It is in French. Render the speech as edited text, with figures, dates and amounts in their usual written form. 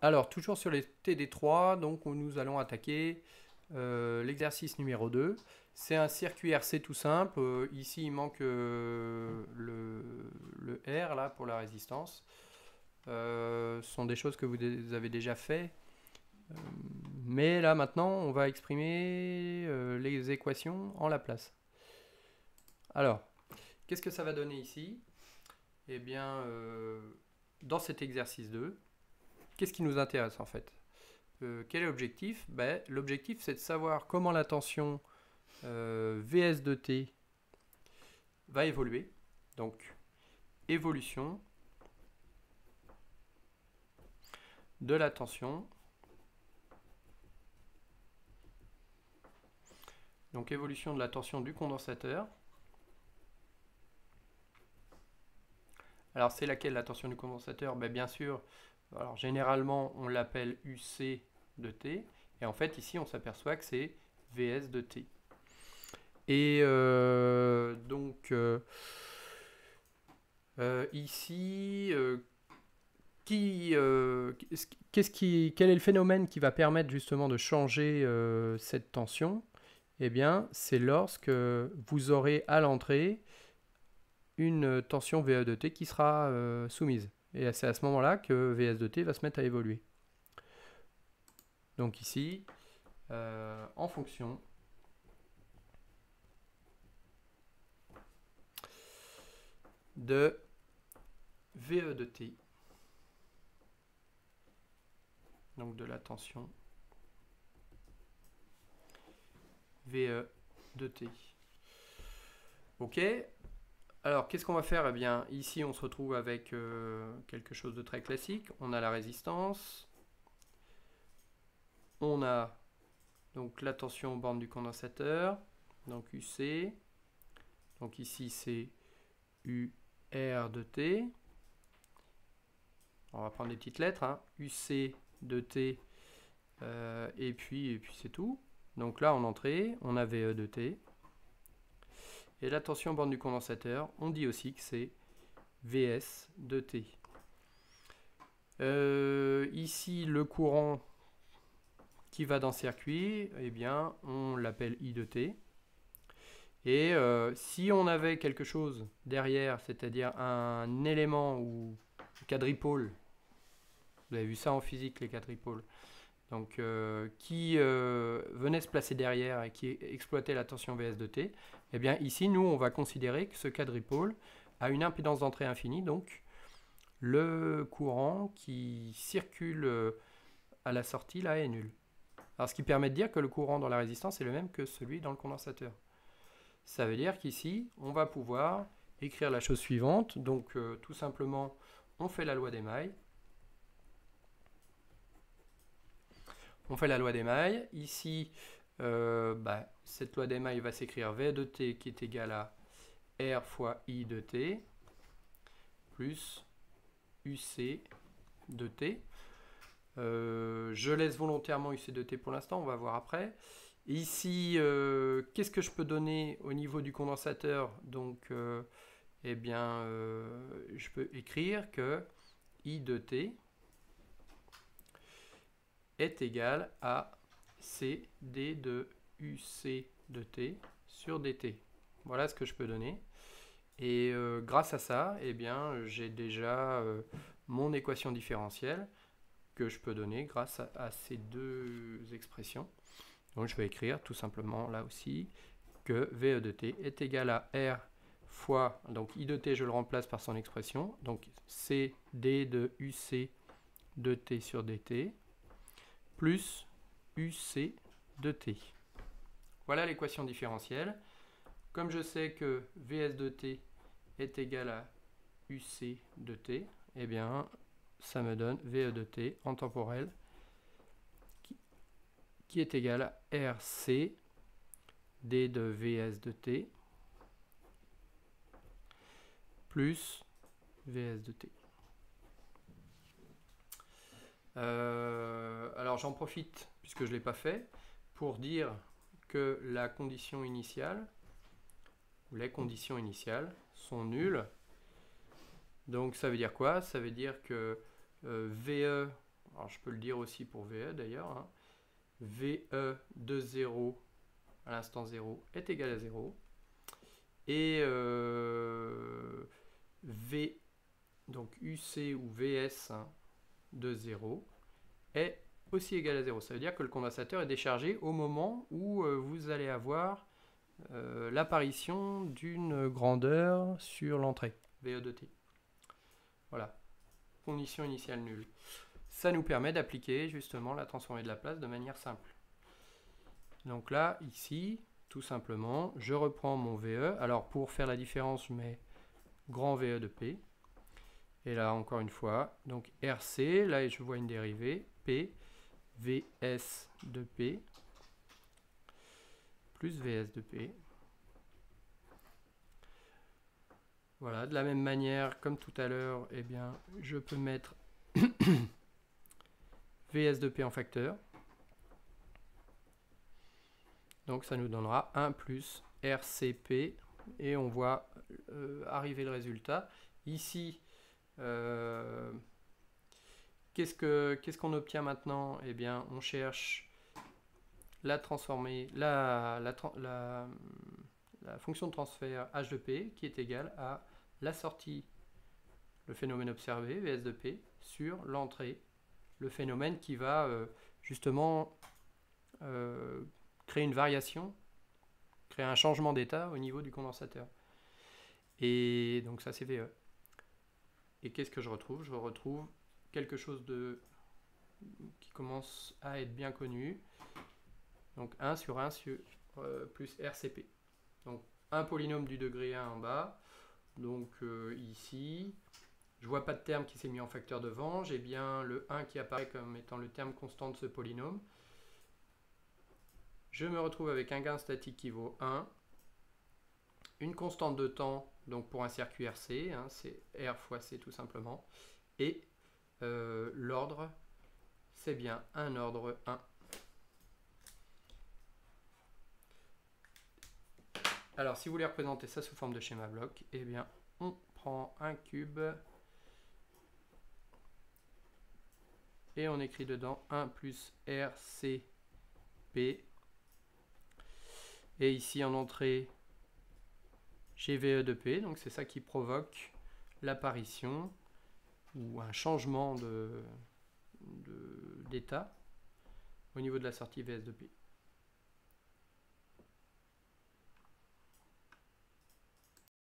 Alors, toujours sur les TD3, donc nous allons attaquer l'exercice numéro 2. C'est un circuit RC tout simple. Ici, il manque le R là, pour la résistance. Ce sont des choses que vous avez déjà fait. Mais là, maintenant, on va exprimer les équations en Laplace. Alors, qu'est-ce que ça va donner ici? Eh bien, dans cet exercice 2, qu'est-ce qui nous intéresse en fait? Quel est l'objectif? L'objectif, c'est de savoir comment la tension Vs de t va évoluer. Donc, évolution de la tension. Donc, évolution de la tension du condensateur. Alors, c'est laquelle la tension du condensateur? Bien sûr, alors, généralement, on l'appelle UC de t. Et en fait, ici, on s'aperçoit que c'est Vs de t. Et ici, quel est le phénomène qui va permettre justement de changer cette tension? Eh bien, c'est lorsque vous aurez à l'entrée une tension VE de t qui sera soumise. Et c'est à ce moment-là que Vs de t va se mettre à évoluer. Donc ici, en fonction de VE de t, donc de la tension VE de t. Ok. Alors, qu'est-ce qu'on va faire? Eh bien, ici, on se retrouve avec quelque chose de très classique. On a la résistance. On a donc la tension aux bornes du condensateur, donc UC. Donc ici, c'est UR de T. On va prendre les petites lettres, hein. UC de T, et puis c'est tout. Donc là, en entrée, on a VE de T. Et la tension aux bornes du condensateur, on dit aussi que c'est Vs de T. Ici, le courant qui va dans le circuit, eh bien, on l'appelle I de T. Et si on avait quelque chose derrière, c'est-à-dire un élément ou quadripôle, vous avez vu ça en physique, les quadripôles, donc qui venait se placer derrière et qui exploitait la tension Vs de T, eh bien ici, nous, on va considérer que ce quadripôle a une impédance d'entrée infinie, donc le courant qui circule à la sortie, là, est nul. Alors, ce qui permet de dire que le courant dans la résistance est le même que celui dans le condensateur. Ça veut dire qu'ici, on va pouvoir écrire la chose suivante. Donc, tout simplement, on fait la loi des mailles. On fait la loi des mailles. Ici, cette loi des mailles va s'écrire V de t qui est égal à R fois I de t plus UC de t. Je laisse volontairement UC de t pour l'instant, on va voir après. Ici, qu'est-ce que je peux donner au niveau du condensateur? Donc, je peux écrire que I de t est égal à CD de UC de t sur dt. Voilà ce que je peux donner. Et grâce à ça, eh bien, j'ai déjà mon équation différentielle que je peux donner grâce à ces deux expressions. Donc je vais écrire tout simplement là aussi que VE de t est égal à R fois, donc I de t je le remplace par son expression, donc CD de UC de t sur dt, plus UC de t. Voilà l'équation différentielle. Comme je sais que Vs de t est égal à UC de t, eh bien ça me donne VE de t en temporel qui est égal à RC d de Vs de t plus Vs de t. Alors j'en profite, puisque je ne l'ai pas fait, pour dire que la condition initiale, ou les conditions initiales, sont nulles. Donc ça veut dire quoi? Ça veut dire que VE, alors je peux le dire aussi pour VE d'ailleurs, hein. VE de 0 à l'instant 0 est égal à 0. Et V, donc UC ou VS de 0 est aussi égal à 0. Ça veut dire que le condensateur est déchargé au moment où vous allez avoir l'apparition d'une grandeur sur l'entrée, VE de T. Voilà, condition initiale nulle. Ça nous permet d'appliquer justement la transformée de Laplace de manière simple. Donc là, ici, tout simplement, je reprends mon VE. Alors pour faire la différence, je mets grand VE de P. Et là, encore une fois, donc RC, là je vois une dérivée, P, VS de P, plus VS de P. Voilà, de la même manière, comme tout à l'heure, eh bien, je peux mettre VS de P en facteur. Donc ça nous donnera 1 plus RCP, et on voit arriver le résultat. Ici, qu'est-ce qu'on obtient maintenant? Eh bien, on cherche la transformée, la fonction de transfert h de p qui est égale à la sortie, le phénomène observé, Vs de p, sur l'entrée, le phénomène qui va justement créer une variation, créer un changement d'état au niveau du condensateur. Et donc ça c'est VE. Et qu'est-ce que je retrouve? Je retrouve quelque chose qui commence à être bien connu. Donc 1 sur 1 plus RCP. Donc un polynôme du degré 1 en bas. Donc ici, je vois pas de terme qui s'est mis en facteur devant. J'ai bien le 1 qui apparaît comme étant le terme constant de ce polynôme. Je me retrouve avec un gain statique qui vaut 1. Une constante de temps, donc pour un circuit RC, hein, c'est R fois C tout simplement. Et l'ordre, c'est bien un ordre 1. Alors, si vous voulez représenter ça sous forme de schéma bloc, eh bien, on prend un cube et on écrit dedans 1 plus RCP. Et ici, en entrée, j'ai VE de P, donc c'est ça qui provoque l'apparition ou un changement d'état au niveau de la sortie Vs de P.